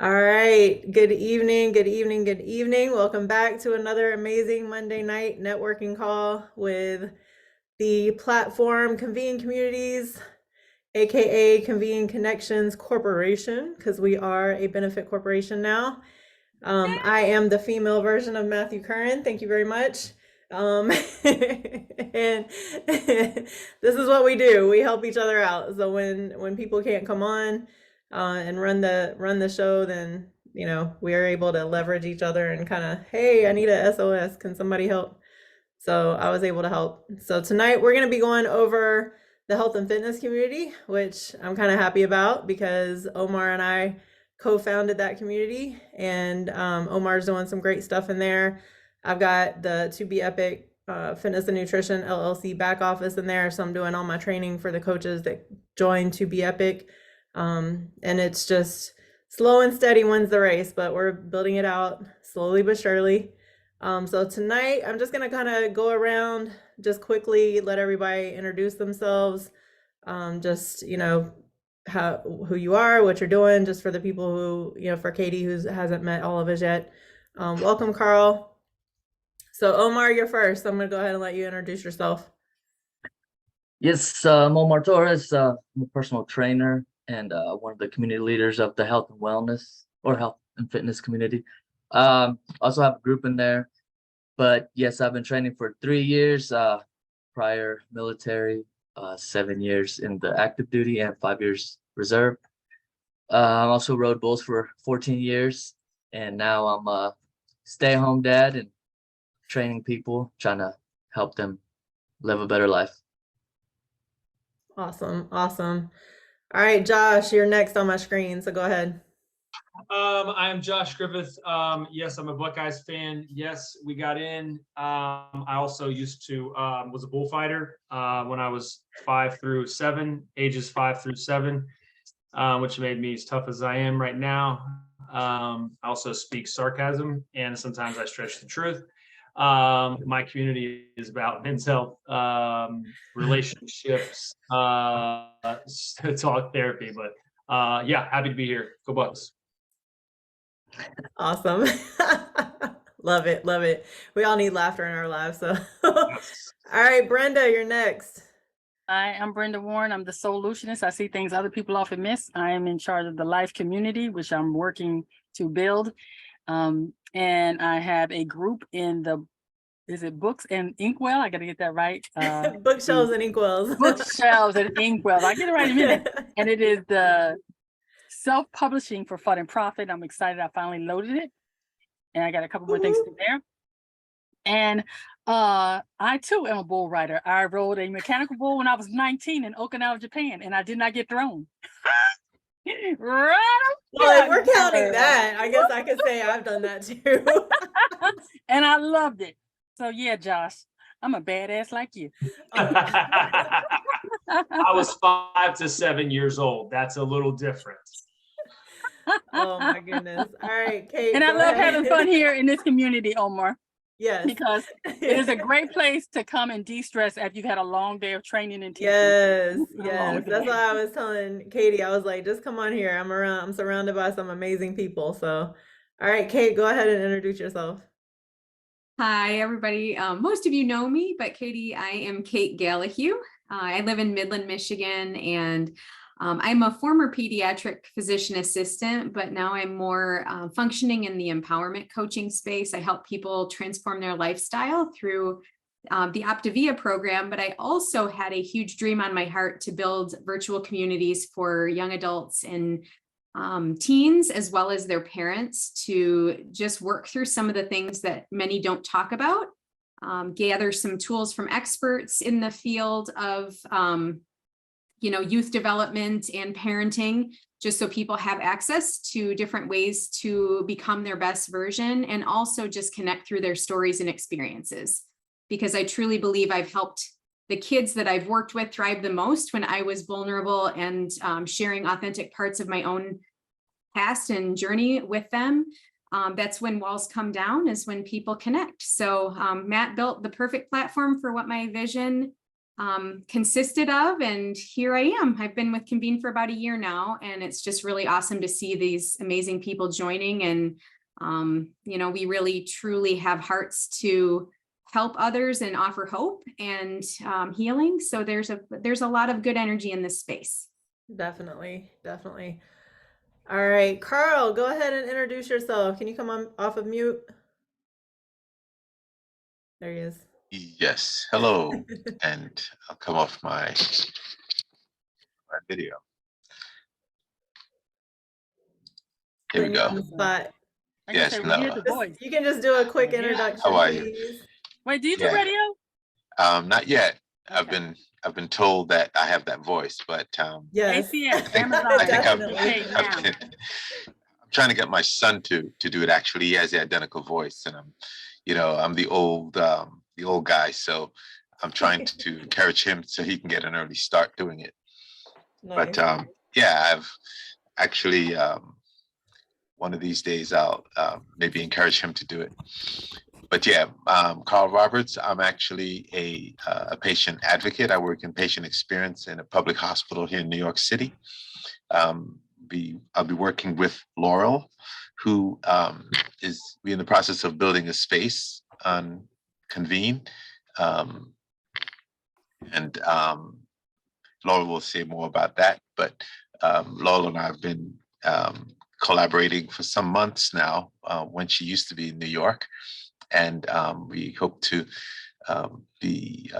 All right. Good evening. Good evening. Good evening. Welcome back to another amazing Monday night networking call with the platform Convene Communities, aka Convene Connections Corporation, because we are a benefit corporation now. I am the female version of Matthew Curran. Thank you very much. And this is what we do. We help each other out. So when people can't come on and run the show, then we are able to leverage each other and kind of, hey, I need a SOS. Can somebody help? So I was able to help. So tonight we're going to be going over the health and fitness community, which I'm kind of happy about because Omar and I co-founded that community, and Omar's doing some great stuff in there. I've got the To Be Epic Fitness and Nutrition LLC back office in there, so I'm doing all my training for the coaches that join To Be Epic, and it's just slow and steady wins the race, but we're building it out slowly but surely. So tonight I'm just gonna kind of go around, just quickly let everybody introduce themselves. Just how who you are, what you're doing, just for the people who for Katie who hasn't met all of us yet. Welcome, Carl. So Omar, you're first. I'm gonna go ahead and let you introduce yourself. Yes, I'm Omar Torres. I'm a personal trainer and one of the community leaders of the health and wellness or health and fitness community. Also have a group in there, but yes, I've been training for 3 years, prior military, 7 years in the active duty and 5 years reserve. I also rode bulls for 14 years, and now I'm a stay-at-home dad and training people, trying to help them live a better life. Awesome, awesome. All right, Josh, you're next on my screen, so go ahead. I'm Josh Griffith. Yes, I'm a Buckeyes fan. Yes, we got in. I also used to was a bullfighter when I was 5 through 7, ages 5 through 7, which made me as tough as I am right now. I also speak sarcasm, and sometimes I stretch the truth. My community is about men's health, relationships, talk therapy. But yeah, happy to be here. Go Bucks. Awesome. Love it, love it. We all need laughter in our lives, so. All Yes. right, Brenda, you're next. Hi, I'm Brenda Warren. I'm the solutionist. I see things other people often miss. I am in charge of the life community, which I'm working to build. And I have a group in is it Books and Inkwell? I got to get that right. Bookshelves and inkwells. Bookshelves and Inkwell. I get it right in a minute. And it is the self-publishing for fun and profit. I'm excited. I finally loaded it. And I got a couple more things to there. And I too am a bull rider. I rode a mechanical bull when I was 19 in Okinawa, Japan, and I did not get thrown. Right. Well, if we're counting that, I guess I could say I've done that too. And I loved it. So yeah, Josh, I'm a badass like you. I was 5 to 7 years old. That's a little different. Oh my goodness. All right, Kate. And I go love ahead. having fun here in this community, Omar, Yes. because it is a great place to come and de-stress after you've had a long day of training and teaching. Yes, Long yes. day. That's why I was telling Katie. I was like, just come on here. I'm surrounded by some amazing people. So, all right, Kate, go ahead and introduce yourself. Hi, everybody. Most of you know me, but Katie, I am Kate Gallahue. I live in Midland, Michigan, and I'm a former pediatric physician assistant, but now I'm more functioning in the empowerment coaching space. I help people transform their lifestyle through the Optavia program, but I also had a huge dream on my heart to build virtual communities for young adults and teens, as well as their parents, to just work through some of the things that many don't talk about, gather some tools from experts in the field of youth development and parenting, just so people have access to different ways to become their best version, and also just connect through their stories and experiences. Because I truly believe I've helped the kids that I've worked with thrive the most when I was vulnerable and sharing authentic parts of my own past and journey with them. That's when walls come down, is when people connect. So Matt built the perfect platform for what my vision consisted of, and here I am. I've been with Convene for about a year now, and it's just really awesome to see these amazing people joining. And we really truly have hearts to help others and offer hope and healing. So there's a lot of good energy in this space. Definitely, definitely. All right, Carl, go ahead and introduce yourself. Can you come on off of mute? There he is. Yes, hello, and I'll come off my video. Here we Putting you on go. the spot. I Yes, can say, no. we hear the voice. You can just do a quick introduction, How are you? please. Wait, do you do Yeah. radio? Not yet. I've Okay. been told that I have that voice, but Yes. ACS, I Amazon. think Definitely. Okay, now. I'm trying to get my son to do it. Actually, he has the identical voice, and I'm the old guy, so I'm trying to encourage him so he can get an early start doing it. Nice. But yeah, I've actually one of these days I'll maybe encourage him to do it. But yeah, Carl Roberts, I'm actually a patient advocate. I work in patient experience in a public hospital here in New York City. I'll be working with Laurel, who we're in the process of building a space on Convene. And Laurel will say more about that, but Laurel and I have been collaborating for some months now when she used to be in New York. And we hope to be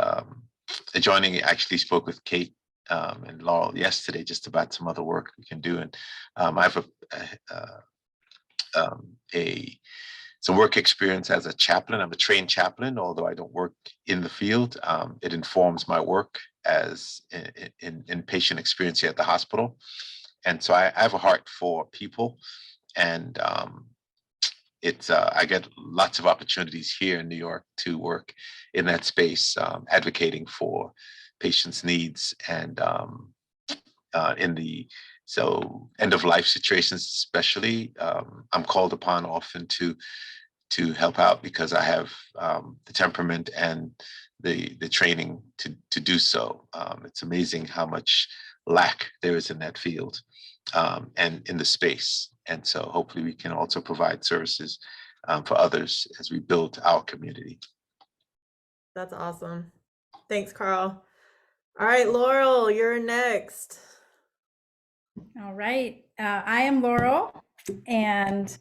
joining. Actually spoke with Kate and Laurel yesterday just about some other work we can do. And I have some work experience as a chaplain. I'm a trained chaplain, although I don't work in the field. It informs my work as in patient experience here at the hospital. And so I have a heart for people, and I get lots of opportunities here in New York to work in that space, advocating for patients' needs and so end of life situations, especially. I'm called upon often to help out because I have the temperament and the training to do so. It's amazing how much lack there is in that field and in the space. And so hopefully we can also provide services for others as we build our community. That's awesome. Thanks, Carl. All right, Laurel, you're next. All right. I am Laurel, and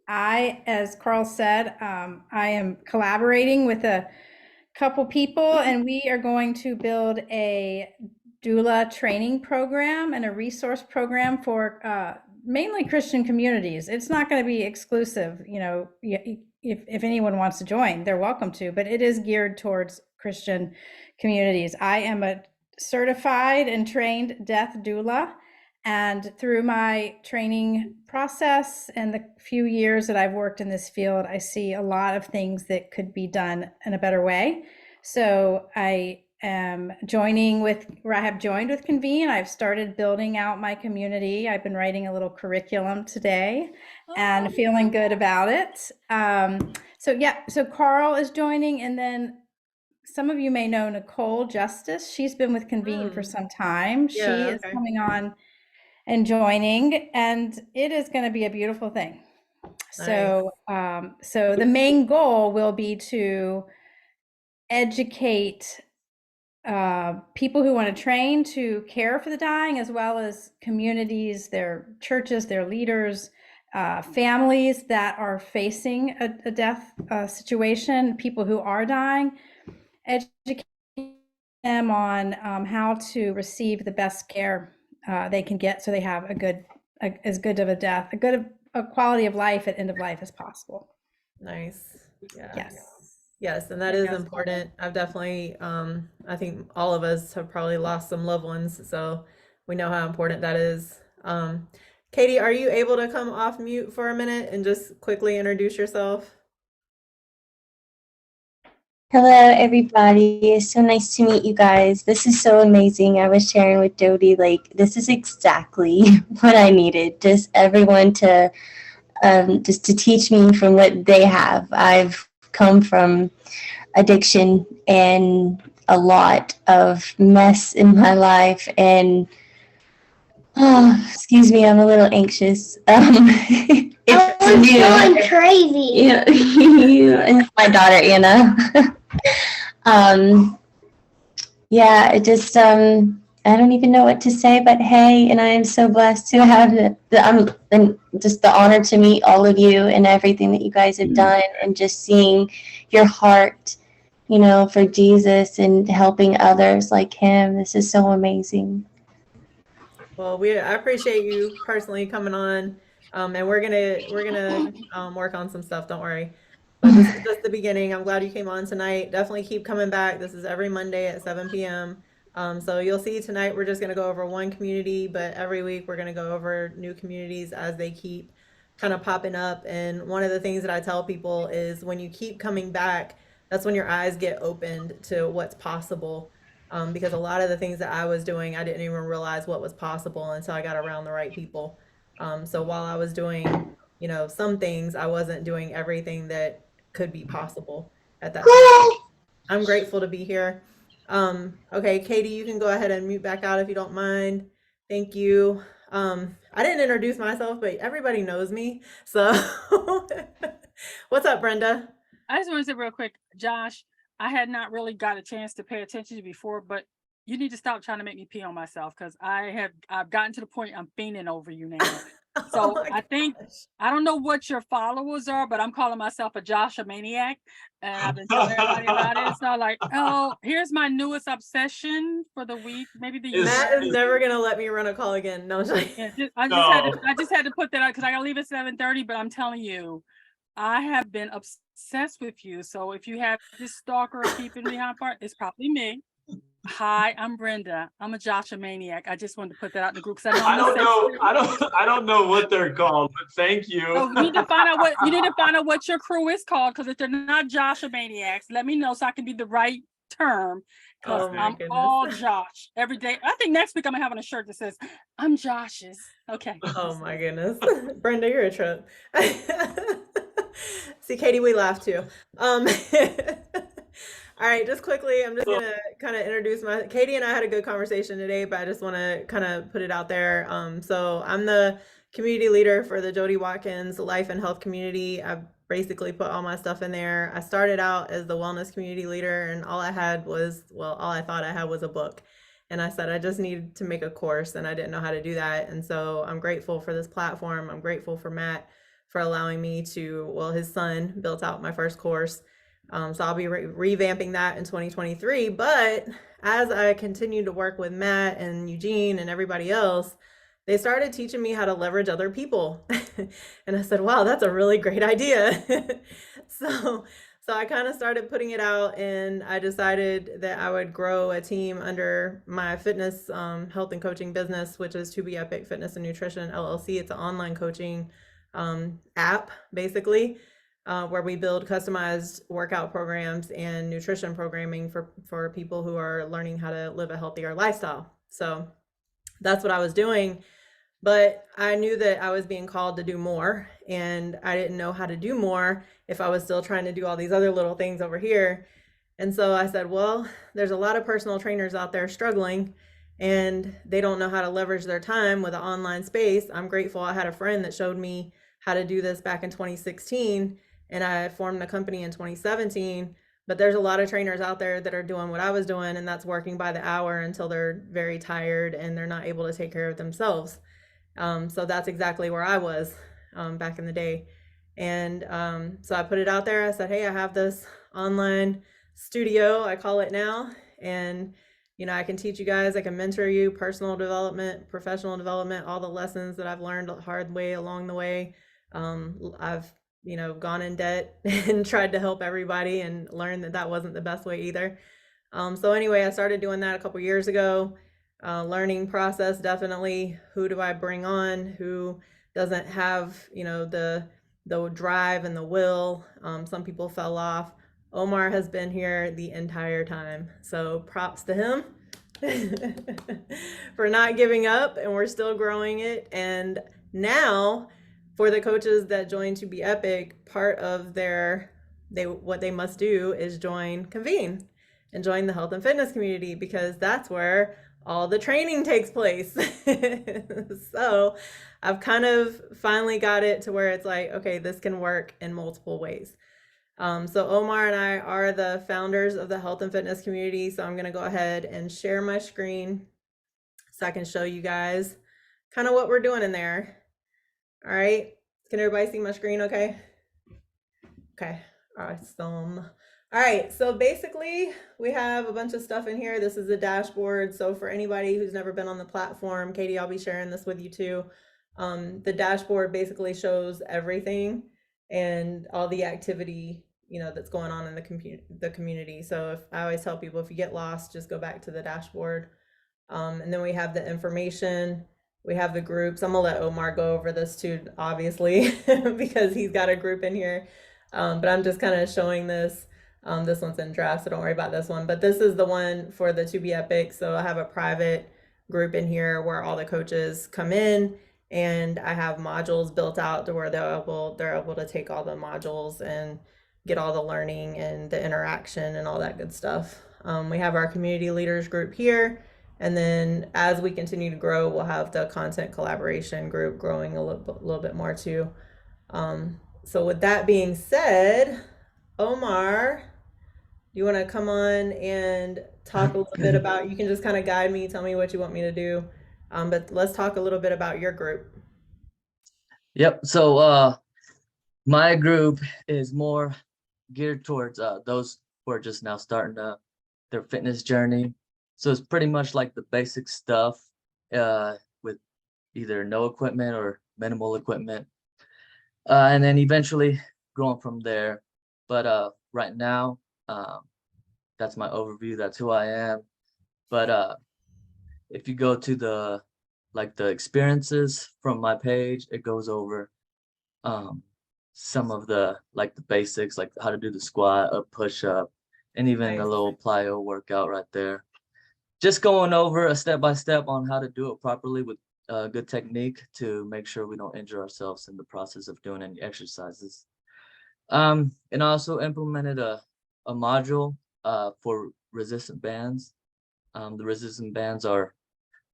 as Carl said, I am collaborating with a couple people, and we are going to build a doula training program and a resource program for mainly Christian communities. It's not going to be exclusive. If anyone wants to join, they're welcome to, but it is geared towards Christian communities. I am a certified and trained death doula. And through my training process and the few years that I've worked in this field, I see a lot of things that could be done in a better way. So I am I have joined with Convene. I've started building out my community. I've been writing a little curriculum today and feeling good about it. So Carl is joining, and then some of you may know Nicole Justice. She's been with Convene for some time. She is coming on and joining, and it is going to be a beautiful thing. Nice. So the main goal will be to educate people who want to train to care for the dying, as well as communities, their churches, their leaders, families that are facing a death situation, people who are dying, educate them on how to receive the best care they can get, so they have as good of a quality of life at end of life as possible. Nice. Yeah. Yes, and that is important. I've definitely I think all of us have probably lost some loved ones, so we know how important that is. Katie, are you able to come off mute for a minute and just quickly introduce yourself? Hello, everybody. It's so nice to meet you guys. This is so amazing. I was sharing with Dodie, this is exactly what I needed. Just everyone to teach me from what they have. I've come from addiction and a lot of mess in my life, and excuse me, I'm a little anxious. It's new. Going crazy. Yeah, it's my daughter Anna. Yeah, it just I don't even know what to say, but hey, and I am so blessed to have and just the honor to meet all of you and everything that you guys have done, and just seeing your heart, you know, for Jesus and helping others like him. This is so amazing. Well, I appreciate you personally coming on, and we're gonna work on some stuff. Don't worry. But this is just the beginning. I'm glad you came on tonight. Definitely keep coming back. This is every Monday at 7 p.m. So you'll see tonight we're just gonna go over one community, but every week we're gonna go over new communities as they keep kind of popping up. And one of the things that I tell people is when you keep coming back, that's when your eyes get opened to what's possible, because a lot of the things that I was doing, I didn't even realize what was possible until I got around the right people. So while I was doing, you know, some things, I wasn't doing everything that could be possible at that time. I'm grateful to be here. Okay, Katie, you can go ahead and mute back out if you don't mind. Thank you. I didn't introduce myself, but everybody knows me. So what's up, Brenda? I just want to say real quick, Josh, I had not really got a chance to pay attention to you before, but you need to stop trying to make me pee on myself, because I've gotten to the point I'm fiending over you now. So Oh my I think, gosh. I don't know what your followers are, but I'm calling myself a Joshua maniac, and I've been telling everybody about it. So like, oh, here's my newest obsession for the week, maybe the year. Matt is never gonna let me run a call again. No, Yeah, I just had to put that out because I gotta leave at 7:30. But I'm telling you, I have been obsessed with you. So if you have this stalker keeping me on part, it's probably me. Hi, I'm Brenda. I'm a Joshua maniac. I just wanted to put that out in the group. I don't know what they're called, but thank you. Oh, you need to find out what your crew is called, because if they're not Joshua maniacs, let me know so I can be the right term. Because Oh my I'm goodness. all Josh every day. I think next week I'm having a shirt that says I'm Josh's. Okay. Oh my goodness. Brenda, you're a trip. See, Katie, we laugh too. All right, just quickly, I'm just gonna kind of introduce Katie and I had a good conversation today, but I just want to kind of put it out there. So I'm the community leader for the Jody Watkins Life and Health Community. I've basically put all my stuff in there. I started out as the wellness community leader, and all I thought I had was a book. And I said, I just needed to make a course, and I didn't know how to do that. And so I'm grateful for this platform. I'm grateful for Matt for allowing me his son built out my first course. So I'll be revamping that in 2023. But as I continue to work with Matt and Eugene and everybody else, they started teaching me how to leverage other people. And I said, wow, that's a really great idea. So I kind of started putting it out, and I decided that I would grow a team under my fitness, health and coaching business, which is To Be Epic Fitness and Nutrition LLC. It's an online coaching app, basically, where we build customized workout programs and nutrition programming for people who are learning how to live a healthier lifestyle. So that's what I was doing. But I knew that I was being called to do more, and I didn't know how to do more if I was still trying to do all these other little things over here. And so I said, well, there's a lot of personal trainers out there struggling, and they don't know how to leverage their time with an online space. I'm grateful I had a friend that showed me how to do this back in 2016, and I formed a company in 2017. But there's a lot of trainers out there that are doing what I was doing, and that's working by the hour until they're very tired and they're not able to take care of themselves. So that's exactly where I was back in the day. And so I put it out there. I said, hey, I have this online studio, I call it now. And, you know, I can teach you guys, I can mentor you, personal development, professional development, all the lessons that I've learned the hard way along the way. I've, you know, gone in debt and tried to help everybody and learned that that wasn't the best way either. So anyway, I started doing that a couple years ago. Learning process, definitely. Who do I bring on? Who doesn't have, you know, the drive and the will? Some people fell off. Omar has been here the entire time, so props to him for not giving up, and we're still growing it. And now, for the coaches that join To Be Epic, part of what they must do is join Convene. and join the health and fitness community, because that's where all the training takes place. So I've kind of finally got it to where it's like, okay, this can work in multiple ways. So Omar and I are the founders of the health and fitness community. So I'm going to go ahead and share my screen so I can show you guys kind of what we're doing in there. All right. Can everybody see my screen okay? Okay. Awesome. All right. So basically, we have a bunch of stuff in here. This is a dashboard. So for anybody who's never been on the platform, Katie, I'll be sharing this with you too. The dashboard basically shows everything and all the activity, you know, that's going on in the community. So if I always tell people, if you get lost, just go back to the dashboard. And then we have the information. We have the groups. I'm gonna let Omar go over this too, obviously, because he's got a group in here. But I'm just kind of showing this. This one's in draft, so don't worry about this one. But this is the one for the To Be Epic. So I have a private group in here where all the coaches come in, and I have modules built out to where they're able to take all the modules and get all the learning and the interaction and all that good stuff. We have our community leaders group here. And then as we continue to grow, we'll have the content collaboration group growing a little bit more too. So with that being said, Omar, do you want to come on and talk a little bit about, you can just kind of guide me, tell me what you want me to do. But let's talk a little bit about your group. Yep. So my group is more geared towards those who are just now starting their fitness journey. So it's pretty much like the basic stuff with either no equipment or minimal equipment. And then eventually growing from there. But right now, that's my overview. That's who I am. But if you go to the experiences from my page, it goes over some of the basics, like how to do the squat, a push up, and even a little plyo workout right there. Just going over a step-by-step on how to do it properly with good technique to make sure we don't injure ourselves in the process of doing any exercises. And also implemented a module for resistant bands. The resistant bands are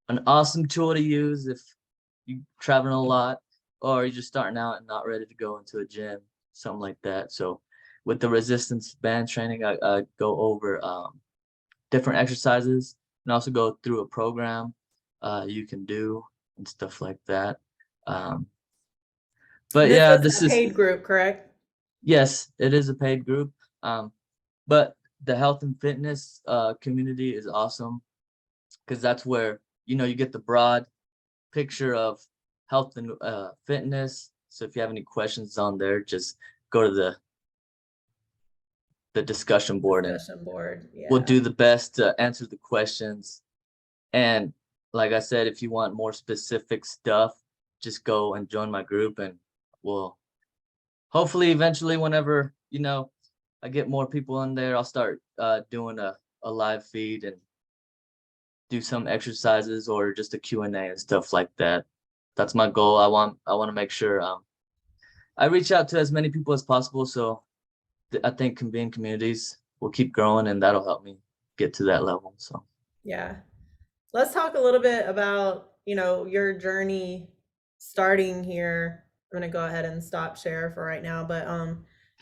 an awesome tool to use if you're traveling a lot or you're just starting out and not ready to go into a gym, something like that. So with the resistance band training, I go over different exercises and also go through a program you can do and stuff like that. But yeah, this is a paid group, correct? Yes, it is a paid group. But the health and fitness community is awesome because that's where, you know, you get the broad picture of health and fitness. So if you have any questions on there, just go to the discussion board and Yeah. we'll do the best to answer the questions. And like I said, if you want more specific stuff, just go and join my group and we'll hopefully eventually, whenever, you know, I get more people in there, I'll start doing a live feed and do some exercises or just a Q&A and stuff like that. That's my goal. I want to make sure I reach out to as many people as possible. So I think Convene communities will keep growing and that'll help me get to that level. So yeah. Let's talk a little bit about, you know, your journey starting here. I'm going to go ahead and stop share for right now, but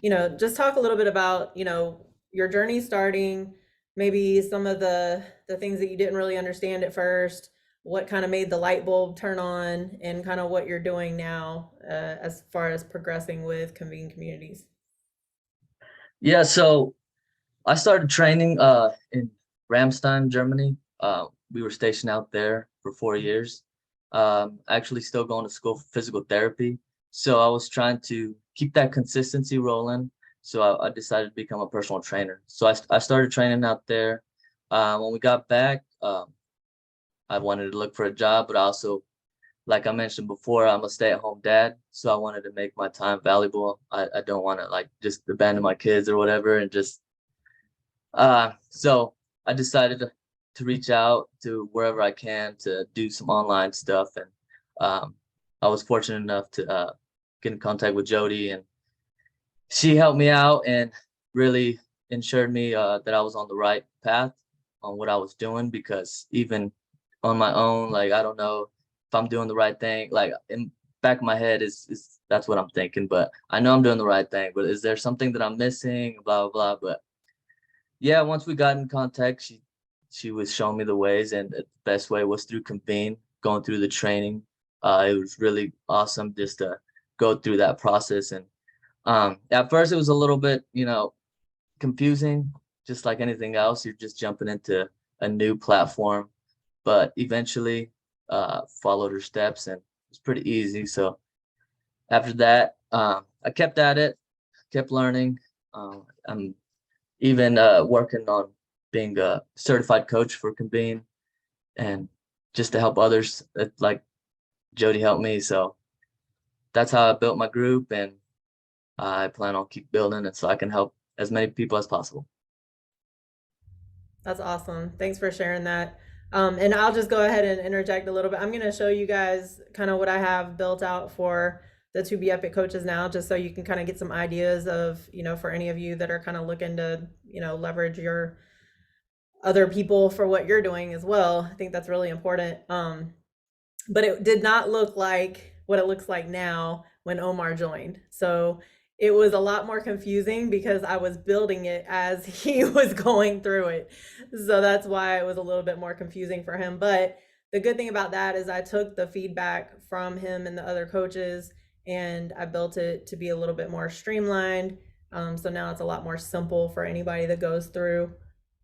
you know, just talk a little bit about, you know, your journey starting, maybe some of the things that you didn't really understand at first, what kind of made the light bulb turn on, and kind of what you're doing now as far as progressing with Convene communities. yeah, so I started training in Ramstein, Germany. We were stationed out there for 4 years. Actually still going to school for physical therapy. So I was trying to keep that consistency rolling. So I decided to become a personal trainer. So I started training out there. When we got back, I wanted to look for a job, but also, like I mentioned before, I'm a stay-at-home dad. So I wanted to make my time valuable. I don't want to like just abandon my kids or whatever and just so I decided to reach out to wherever I can to do some online stuff. And I was fortunate enough to get in contact with Jody, and she helped me out and really ensured me that I was on the right path on what I was doing, because even on my own, like, I don't know if I'm doing the right thing. Like, in back of my head is that's what I'm thinking, but I know I'm doing the right thing. But is there something that I'm missing? Blah blah blah. But yeah, once we got in contact, she was showing me the ways, and the best way was through Convene, going through the training. It was really awesome just to go through that process. And at first it was a little bit, confusing, just like anything else. You're just jumping into a new platform, but eventually followed her steps, and it's pretty easy. So after that, I kept at it, kept learning. I'm even working on being a certified coach for Convene, and just to help others, like Jody helped me. So that's how I built my group, and I plan on keep building it so I can help as many people as possible. That's awesome. Thanks for sharing that. And I'll just go ahead and interject a little bit. I'm going to show you guys kind of what I have built out for the To Be Epic coaches now, just so you can kind of get some ideas of, for any of you that are kind of looking to, leverage your other people for what you're doing as well. I think that's really important. But it did not look like what it looks like now when Omar joined. So it was a lot more confusing because I was building it as he was going through it. So that's why it was a little bit more confusing for him. But the good thing about that is I took the feedback from him and the other coaches, and I built it to be a little bit more streamlined. So now it's a lot more simple for anybody that goes through.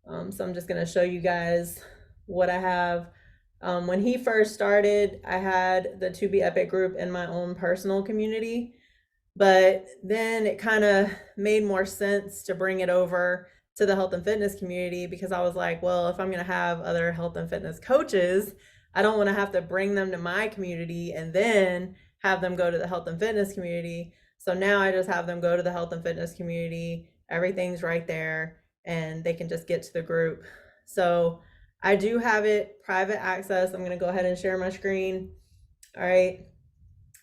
So I'm just going to show you guys what I have. When he first started, I had the To Be Epic group in my own personal community, but then it kind of made more sense to bring it over to the health and fitness community, because I was like, well, if I'm going to have other health and fitness coaches, I don't want to have to bring them to my community and then have them go to the health and fitness community. So now I just have them go to the health and fitness community. Everything's right there, and they can just get to the group. So I do have it private access. I'm going to go ahead and share my screen. All right.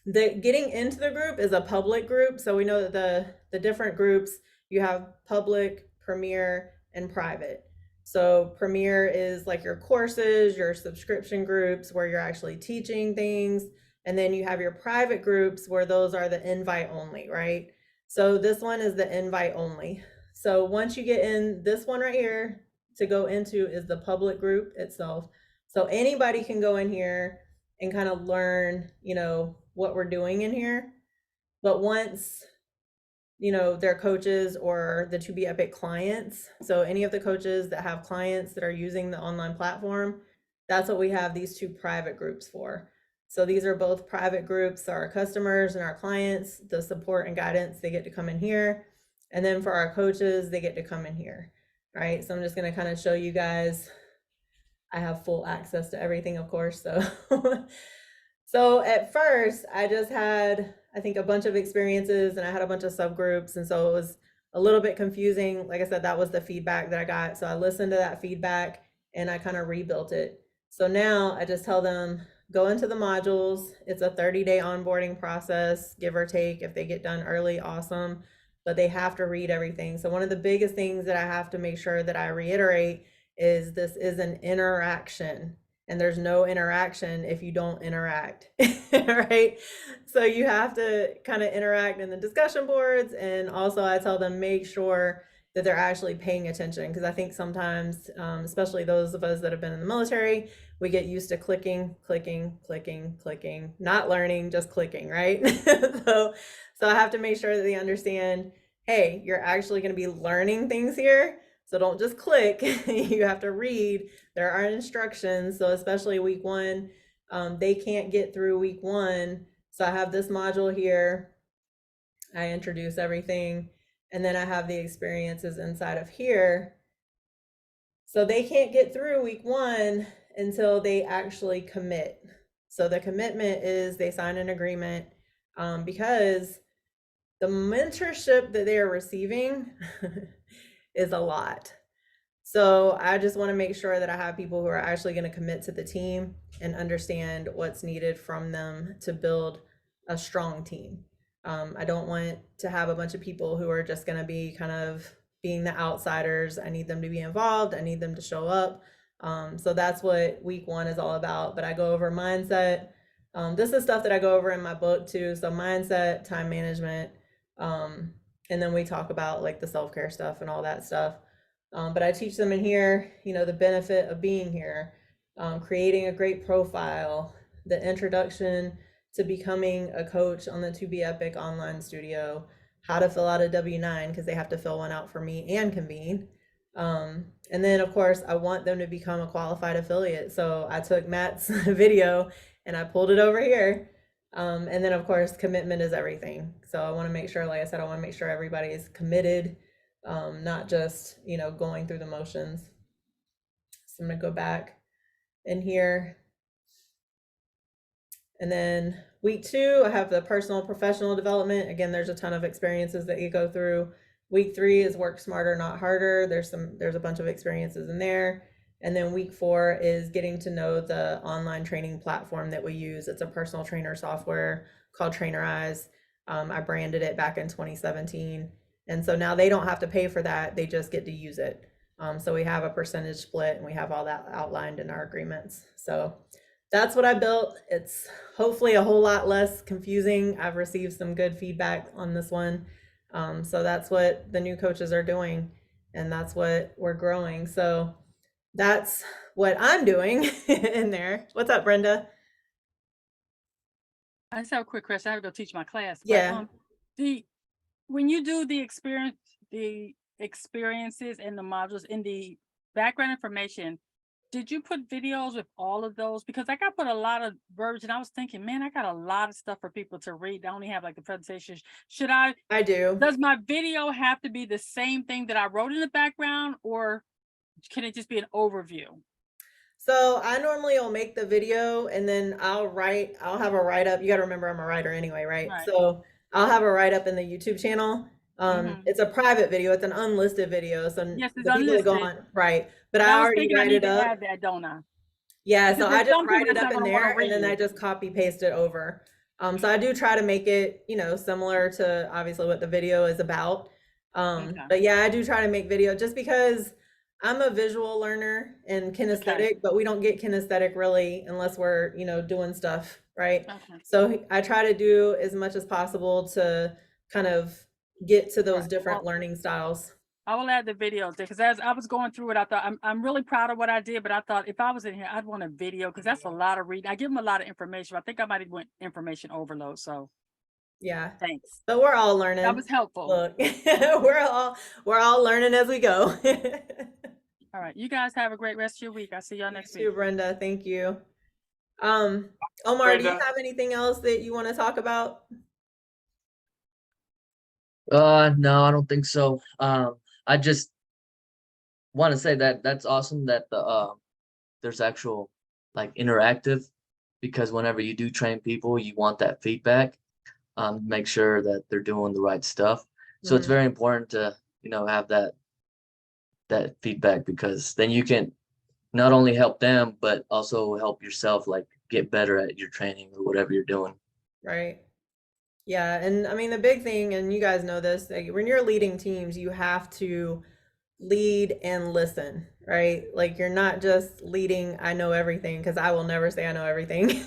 The getting into the group is a public group. So we know that the different groups, you have public, premier, and private. So premier is like your courses, your subscription groups where you're actually teaching things. And then you have your private groups where those are the invite only, right? So this one is the invite only. So once you get in, this one right here to go into is the public group itself. So anybody can go in here and kind of learn, what we're doing in here. But once, their coaches or the To Be Epic clients, so any of the coaches that have clients that are using the online platform, that's what we have these two private groups for. So these are both private groups. Our customers and our clients, the support and guidance, they get to come in here. And then for our coaches, they get to come in here. Right. So I'm just going to kind of show you guys. I have full access to everything, of course. So at first I just had, I think, a bunch of experiences, and I had a bunch of subgroups. And so it was a little bit confusing. Like I said, that was the feedback that I got. So I listened to that feedback and I kind of rebuilt it. So now I just tell them, go into the modules. It's a 30-day onboarding process, give or take. If they get done early, awesome, but they have to read everything. So one of the biggest things that I have to make sure that I reiterate is this is an interaction, and there's no interaction if you don't interact, right? So you have to kind of interact in the discussion boards. And also I tell them, make sure that they're actually paying attention, because I think sometimes, especially those of us that have been in the military, we get used to clicking, not learning, just clicking, right? So I have to make sure that they understand, hey, you're actually going to be learning things here. So don't just click, you have to read. There are instructions. So especially week one, they can't get through week one. So I have this module here. I introduce everything, and then I have the experiences inside of here. So they can't get through week one until they actually commit. So the commitment is they sign an agreement, because the mentorship that they are receiving is a lot. So I just want to make sure that I have people who are actually going to commit to the team and understand what's needed from them to build a strong team. I don't want to have a bunch of people who are just going to be kind of being the outsiders. I need them to be involved. I need them to show up. So that's what week 1 is all about. But I go over mindset. This is stuff that I go over in my book too. So mindset, time management, and then we talk about like the self-care stuff and all that stuff. But I teach them in here, the benefit of being here, creating a great profile, the introduction to becoming a coach on the To Be Epic online studio, how to fill out a W-9 because they have to fill one out for me and Convene. And then of course I want them to become a qualified affiliate. So I took Matt's video and I pulled it over here. And then of course commitment is everything. So I want to make sure, like I said, I want to make sure everybody is committed, not just, going through the motions. So I'm going to go back in here. And then week 2, I have the personal professional development. Again, there's a ton of experiences that you go through. Week 3 is work smarter, not harder. There's a bunch of experiences in there. And then week 4 is getting to know the online training platform that we use. It's a personal trainer software called Trainerize. I branded it back in 2017. And so now they don't have to pay for that. They just get to use it. So we have a percentage split and we have all that outlined in our agreements. So that's what I built. It's hopefully a whole lot less confusing. I've received some good feedback on this one. So that's what the new coaches are doing, and that's what we're growing. So that's what I'm doing in there. What's up, Brenda? I just have a quick question. I have to go teach my class. Yeah. When you do the experiences and the modules in the background information, did you put videos with all of those? Because I put a lot of verbiage and I was thinking, man, I got a lot of stuff for people to read. I only have like the presentation. I do. Does my video have to be the same thing that I wrote in the background, or can it just be an overview? So I normally will make the video and then I'll have a write-up. You got to remember I'm a writer anyway, right? So I'll have a write-up in the YouTube channel. It's a private video. It's an unlisted video. So yes, it's the people that go on, right. But I already write it up. Add that, don't I? Yeah, so I just write it up in there and then I just copy paste it over. So I do try to make it, similar to obviously what the video is about. But yeah, I do try to make video just because I'm a visual learner and kinesthetic, but we don't get kinesthetic really unless we're, doing stuff, right? So I try to do as much as possible to kind of get to those different learning styles. I will add the videos there because as I was going through it, I thought I'm really proud of what I did, but I thought if I was in here, I'd want a video because that's a lot of reading. I give them a lot of information. I think I might have went information overload. So yeah, thanks. But we're all learning. That was helpful. Look, we're all learning as we go. All right, you guys have a great rest of your week. I'll see y'all next week. You too, Brenda. Thank you. Omar, do you have anything else that you want to talk about? No, I don't think so. I just want to say that that's awesome that there's actual like interactive, because whenever you do train people, you want that feedback, make sure that they're doing the right stuff. So it's very important to, have that feedback, because then you can not only help them, but also help yourself like get better at your training or whatever you're doing. Right. Yeah. And I mean, the big thing, and you guys know this, like when you're leading teams, you have to lead and listen, right? Like you're not just leading, I know everything, because I will never say I know everything.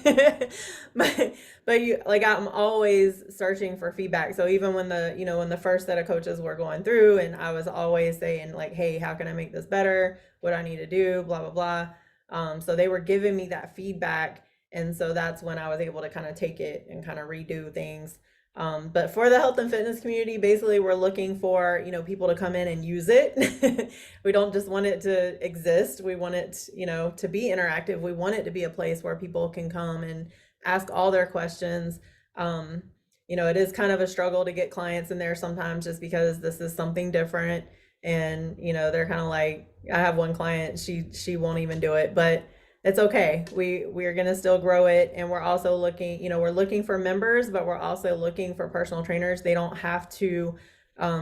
but you like I'm always searching for feedback. So even when the first set of coaches were going through, and I was always saying like, hey, how can I make this better? What do I need to do? Blah, blah, blah. So they were giving me that feedback. And so that's when I was able to kind of take it and kind of redo things. But for the health and fitness community, basically we're looking for, people to come in and use it. We don't just want it to exist. We want it, to be interactive. We want it to be a place where people can come and ask all their questions. It is kind of a struggle to get clients in there sometimes just because this is something different. And, they're kind of like, I have one client, she won't even do it, but it's okay. We're going to still grow it. And we're also looking, we're looking for members, but we're also looking for personal trainers. They don't have to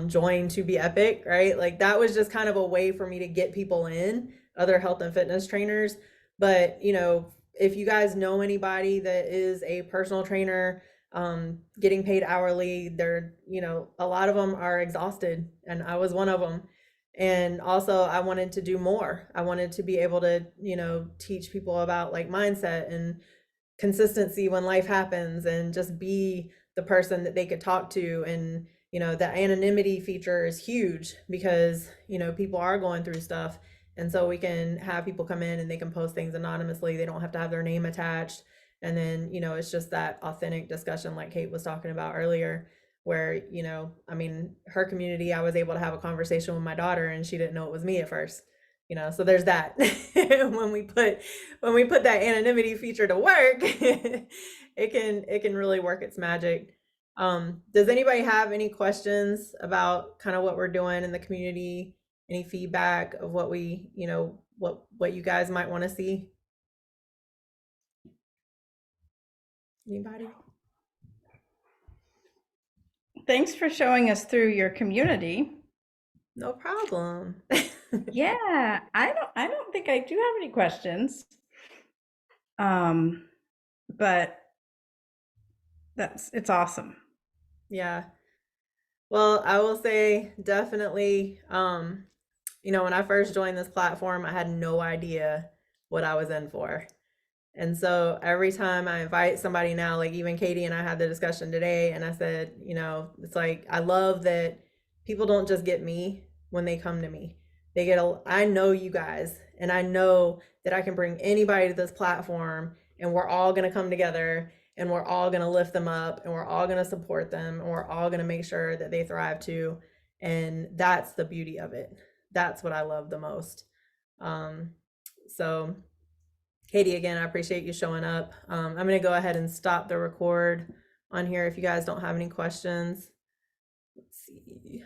join To Be Epic, right? Like that was just kind of a way for me to get people in, other health and fitness trainers. But, if you guys know anybody that is a personal trainer, getting paid hourly, they're, a lot of them are exhausted, and I was one of them. And also I wanted to do more. I wanted to be able to, you know, teach people about like mindset and consistency when life happens, and just be the person that they could talk to. And you know, the anonymity feature is huge because, you know, people are going through stuff, and so we can have people come in and they can post things anonymously. They don't have to have their name attached. And then, you know, it's just that authentic discussion like Kate was talking about earlier, where, you know, I mean, her community, I was able to have a conversation with my daughter and she didn't know it was me at first. You know, so there's that. when we put that anonymity feature to work, it can really work its magic. Does anybody have any questions about kind of what we're doing in the community? Any feedback of what we, you know, what you guys might want to see? Anybody? Thanks for showing us through your community. No problem. Yeah, I don't think I do have any questions. But it's awesome. Yeah. Well, I will say definitely, you know, when I first joined this platform, I had no idea what I was in for. And so every time I invite somebody now, like even Katie and I had the discussion today, and I said, you know, it's like, I love that people don't just get me when they come to me. They get I know you guys, and I know that I can bring anybody to this platform, and we're all going to come together, and we're all going to lift them up, and we're all going to support them, and we're all going to make sure that they thrive too. And that's the beauty of it. That's what I love the most. So Katie, again, I appreciate you showing up. I'm going to go ahead and stop the record on here if you guys don't have any questions. Let's see.